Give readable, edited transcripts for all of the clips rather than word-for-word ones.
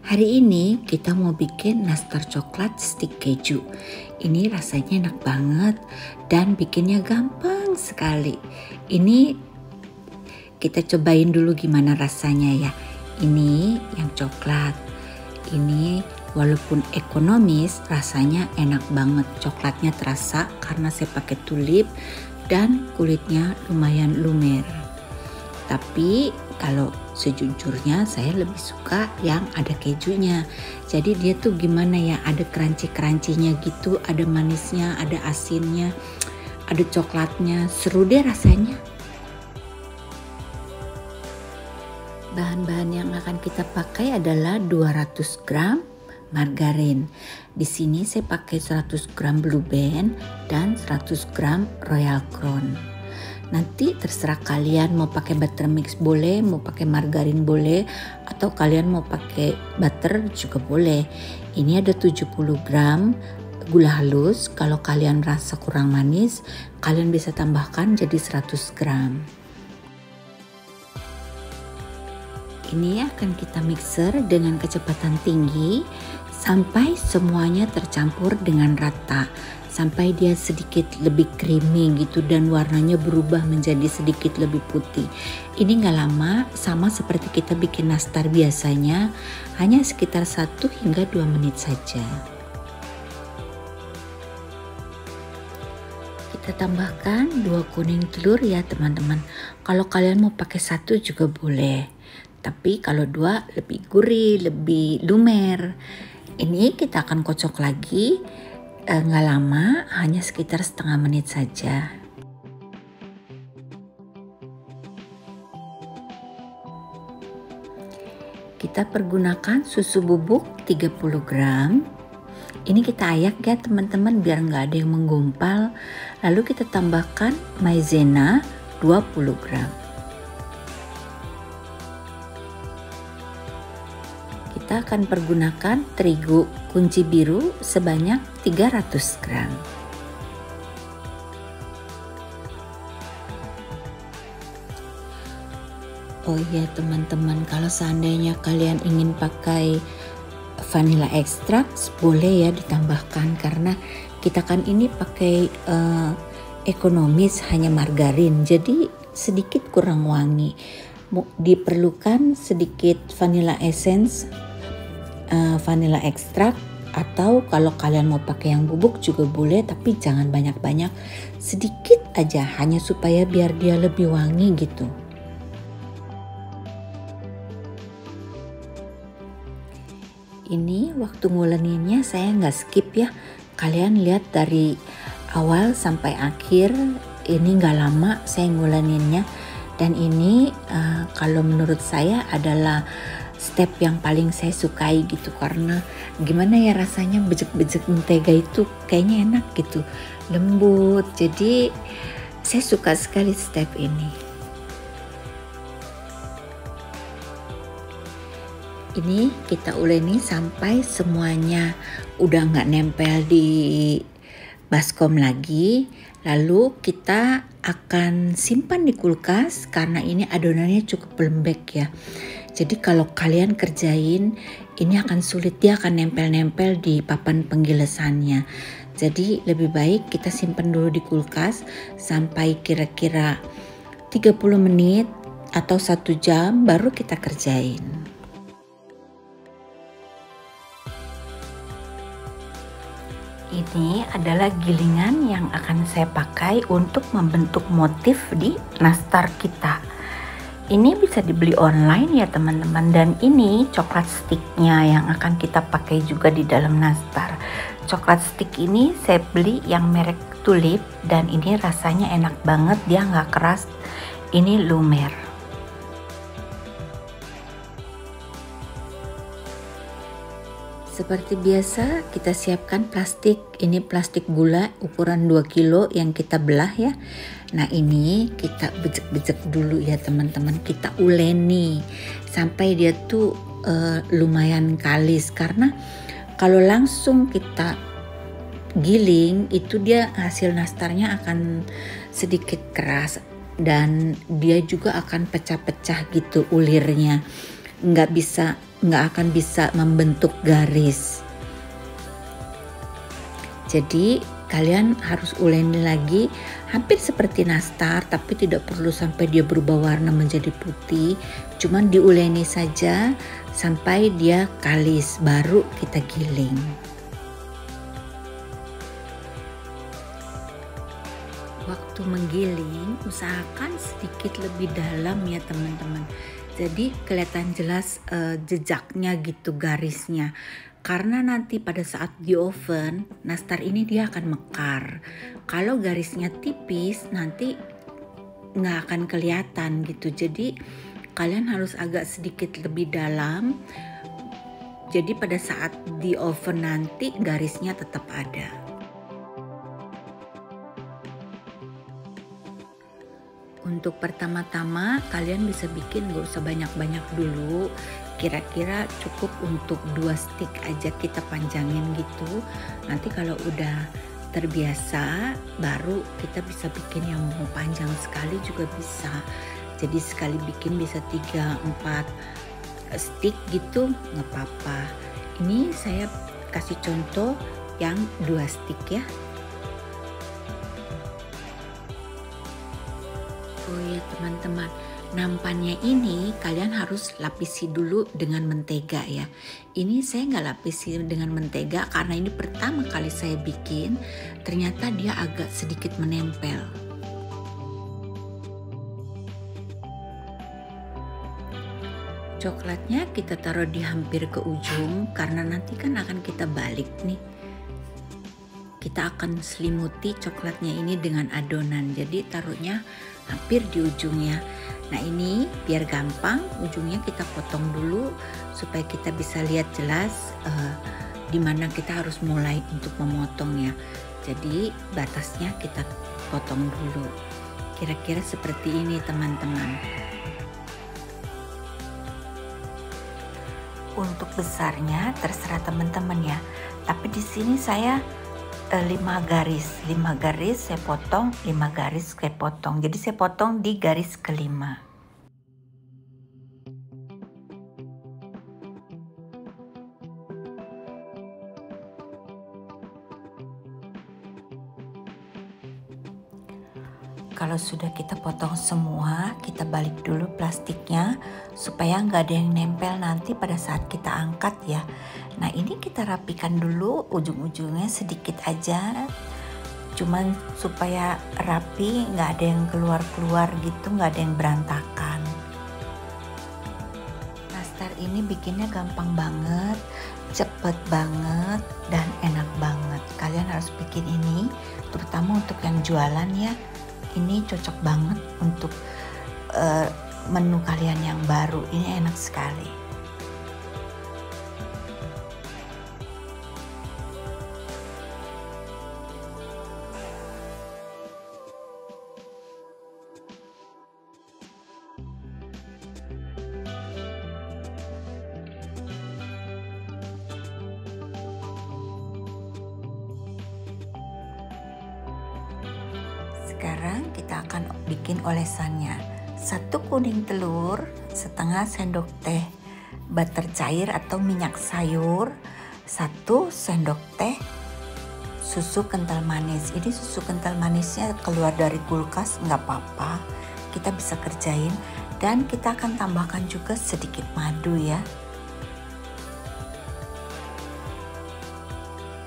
Hari ini kita mau bikin nastar coklat stik keju. Ini rasanya enak banget dan bikinnya gampang sekali. Ini kita cobain dulu gimana rasanya ya. Ini yang coklat. Ini walaupun ekonomis rasanya enak banget. Coklatnya terasa karena saya pakai tulip dan kulitnya lumayan lumer. Tapi kalau sejujurnya saya lebih suka yang ada kejunya. Jadi dia tuh gimana ya, ada crunchy-crunchy-nya gitu, ada manisnya, ada asinnya, ada coklatnya. Seru deh rasanya. Bahan-bahan yang akan kita pakai adalah 200 gram margarin. Di sini saya pakai 100 gram Blue Band dan 100 gram Royal Crown. Nanti terserah kalian mau pakai buttermix boleh, mau pakai margarin boleh, atau kalian mau pakai butter juga boleh. Ini ada 70 gram gula halus. Kalau kalian rasa kurang manis, kalian bisa tambahkan jadi 100 gram. Ini akan kita mixer dengan kecepatan tinggi sampai semuanya tercampur dengan rata. Sampai dia sedikit lebih creamy gitu dan warnanya berubah menjadi sedikit lebih putih. Ini gak lama, sama seperti kita bikin nastar biasanya, hanya sekitar 1 hingga 2 menit saja. Kita tambahkan 2 kuning telur ya teman-teman. Kalau kalian mau pakai 1 juga boleh, tapi kalau 2 lebih gurih, lebih lumer. Ini kita akan kocok lagi. Nggak lama, hanya sekitar setengah menit saja. Kita pergunakan susu bubuk 30 gram. Ini kita ayak ya teman-teman biar nggak ada yang menggumpal. Lalu kita tambahkan maizena 20 gram. Kita akan pergunakan terigu kunci biru sebanyak 300 gram. Oh iya teman-teman, kalau seandainya kalian ingin pakai vanilla extract boleh ya ditambahkan, karena kita kan ini pakai ekonomis hanya margarin, jadi sedikit kurang wangi. Diperlukan sedikit vanilla essence, vanilla extract, atau kalau kalian mau pakai yang bubuk juga boleh, tapi jangan banyak-banyak, sedikit aja hanya supaya biar dia lebih wangi gitu. Ini waktu nguleninnya saya nggak skip ya, kalian lihat dari awal sampai akhir, ini nggak lama saya nguleninnya. Dan ini kalau menurut saya adalah step yang paling saya sukai gitu, karena gimana ya rasanya bejek-bejek mentega itu kayaknya enak gitu, lembut. Jadi saya suka sekali step ini. Ini kita uleni sampai semuanya udah nggak nempel di baskom lagi. Lalu kita akan simpan di kulkas karena ini adonannya cukup lembek ya. Jadi kalau kalian kerjain ini akan sulit, dia akan nempel-nempel di papan penggilesannya. Jadi lebih baik kita simpan dulu di kulkas sampai kira-kira 30 menit atau 1 jam baru kita kerjain. Ini adalah gilingan yang akan saya pakai untuk membentuk motif di nastar kita. Ini bisa dibeli online ya teman-teman, dan ini coklat sticknya yang akan kita pakai juga di dalam nastar. Coklat stick ini saya beli yang merek Tulip dan ini rasanya enak banget, dia nggak keras, ini lumer. Seperti biasa kita siapkan plastik, ini plastik gula ukuran 2 kilo yang kita belah ya. Nah ini kita bejek-bejek dulu ya teman-teman, kita uleni sampai dia tuh lumayan kalis, karena kalau langsung kita giling itu dia hasil nastarnya akan sedikit keras dan dia juga akan pecah-pecah gitu ulirnya, nggak bisa nggak akan bisa membentuk garis. Jadi kalian harus uleni lagi hampir seperti nastar, tapi tidak perlu sampai dia berubah warna menjadi putih. Cuman diuleni saja sampai dia kalis, baru kita giling. Waktu menggiling usahakan sedikit lebih dalam ya teman-teman. Jadi kelihatan jelas jejaknya gitu, garisnya. Karena nanti pada saat di oven, nastar ini dia akan mekar. Kalau garisnya tipis, nanti nggak akan kelihatan gitu. Jadi kalian harus agak sedikit lebih dalam. Jadi pada saat di oven nanti garisnya tetap ada. Untuk pertama-tama kalian bisa bikin gak usah banyak-banyak dulu. Kira-kira cukup untuk 2 stick aja kita panjangin gitu. Nanti kalau udah terbiasa baru kita bisa bikin yang mau panjang sekali juga bisa. Jadi sekali bikin bisa 3-4 stick gitu nggak apa-apa. Ini saya kasih contoh yang 2 stick ya. Oh ya teman-teman, nampannya ini kalian harus lapisi dulu dengan mentega ya. Ini saya nggak lapisi dengan mentega karena ini pertama kali saya bikin, ternyata dia agak sedikit menempel. Coklatnya kita taruh di hampir ke ujung karena nanti kan akan kita balik nih. Kita akan selimuti coklatnya ini dengan adonan, jadi taruhnya hampir di ujungnya. Nah ini biar gampang, ujungnya kita potong dulu supaya kita bisa lihat jelas di mana kita harus mulai untuk memotongnya. Jadi batasnya kita potong dulu. Kira-kira seperti ini teman-teman. Untuk besarnya terserah teman-teman ya. Tapi di sini saya 5 garis saya potong, 5 garis saya potong. Jadi saya potong di garis kelima. Kalau sudah kita potong semua, kita balik dulu plastiknya supaya nggak ada yang nempel nanti pada saat kita angkat ya. Nah ini kita rapikan dulu ujung-ujungnya sedikit aja, cuman supaya rapi, nggak ada yang keluar-keluar gitu, nggak ada yang berantakan. Nastar ini bikinnya gampang banget, cepet banget, dan enak banget. Kalian harus bikin ini, terutama untuk yang jualan ya. Ini cocok banget untuk menu kalian yang baru. Ini enak sekali. Sekarang kita akan bikin olesannya. 1 kuning telur, setengah sendok teh butter cair atau minyak sayur, 1 sendok teh susu kental manis. Ini susu kental manisnya keluar dari kulkas nggak apa-apa, kita bisa kerjain. Dan kita akan tambahkan juga sedikit madu ya.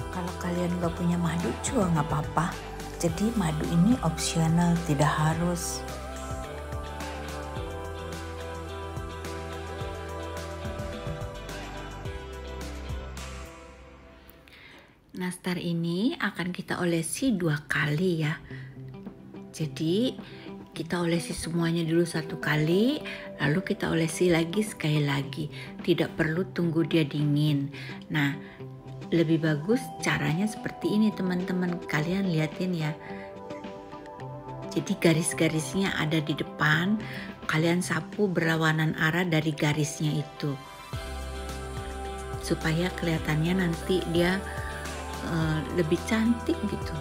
Kalau kalian nggak punya madu juga nggak apa-apa. Jadi madu ini opsional, tidak harus. Nastar ini akan kita olesi 2 kali ya. Jadi kita olesi semuanya dulu 1 kali, lalu kita olesi lagi sekali lagi. Tidak perlu tunggu dia dingin. Nah, lebih bagus caranya seperti ini teman-teman, kalian liatin ya. Jadi garis-garisnya ada di depan, kalian sapu berlawanan arah dari garisnya itu. Supaya kelihatannya nanti dia lebih cantik gitu.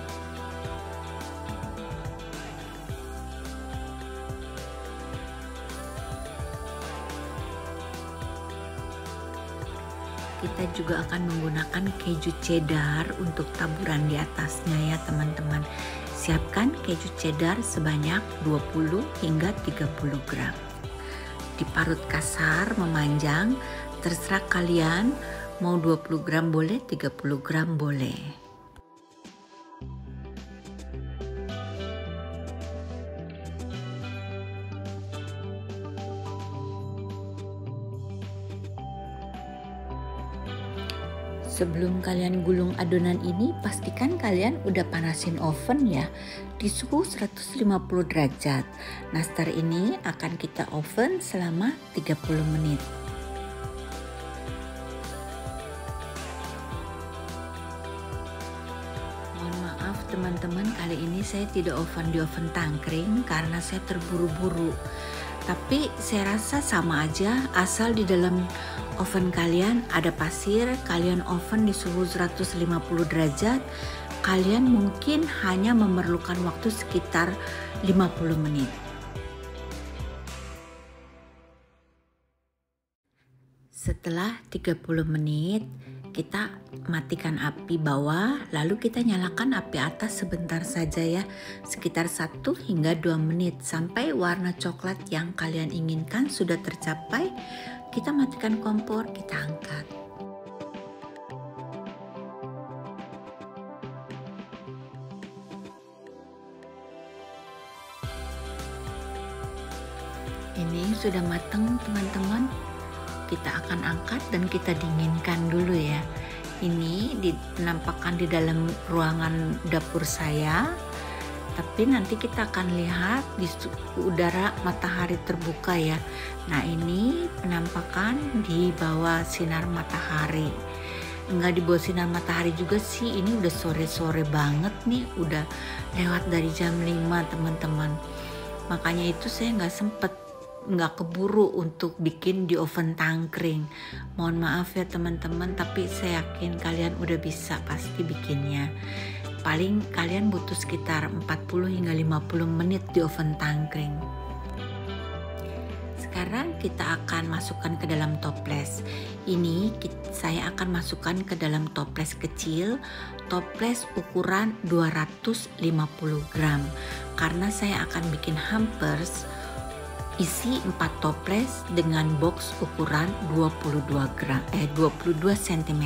kita juga akan menggunakan keju cheddar untuk taburan di atasnya ya teman-teman. Siapkan keju cheddar sebanyak 20 hingga 30 gram. Diparut kasar memanjang, terserah kalian mau 20 gram boleh, 30 gram boleh. Sebelum kalian gulung adonan ini, pastikan kalian udah panasin oven ya di suhu 150 derajat. Nastar ini akan kita oven selama 30 menit. Mohon maaf teman-teman, kali ini saya tidak oven di oven tangkring karena saya terburu-buru. Tapi saya rasa sama aja, asal di dalam oven kalian ada pasir, kalian oven di suhu 150 derajat, kalian mungkin hanya memerlukan waktu sekitar 50 menit. Setelah 30 menit, kita matikan api bawah, lalu kita nyalakan api atas sebentar saja ya, sekitar 1 hingga 2 menit sampai warna coklat yang kalian inginkan sudah tercapai. Kita matikan kompor, kita angkat. Ini sudah matang teman-teman. Kita akan angkat dan kita dinginkan dulu ya. Ini dinampakkan di dalam ruangan dapur saya, tapi nanti kita akan lihat di udara matahari terbuka ya. Nah, ini penampakan di bawah sinar matahari. Enggak di bawah sinar matahari juga sih, ini udah sore-sore banget nih, udah lewat dari jam 5 teman-teman. Makanya itu saya nggak keburu untuk bikin di oven tangkring. Mohon maaf ya teman-teman, tapi saya yakin kalian udah bisa pasti bikinnya. Paling kalian butuh sekitar 40 hingga 50 menit di oven tangkring. Sekarang kita akan masukkan ke dalam toples. Ini saya akan masukkan ke dalam toples kecil, toples ukuran 250 gram. Karena saya akan bikin hampers, isi 4 toples dengan box ukuran 22 cm.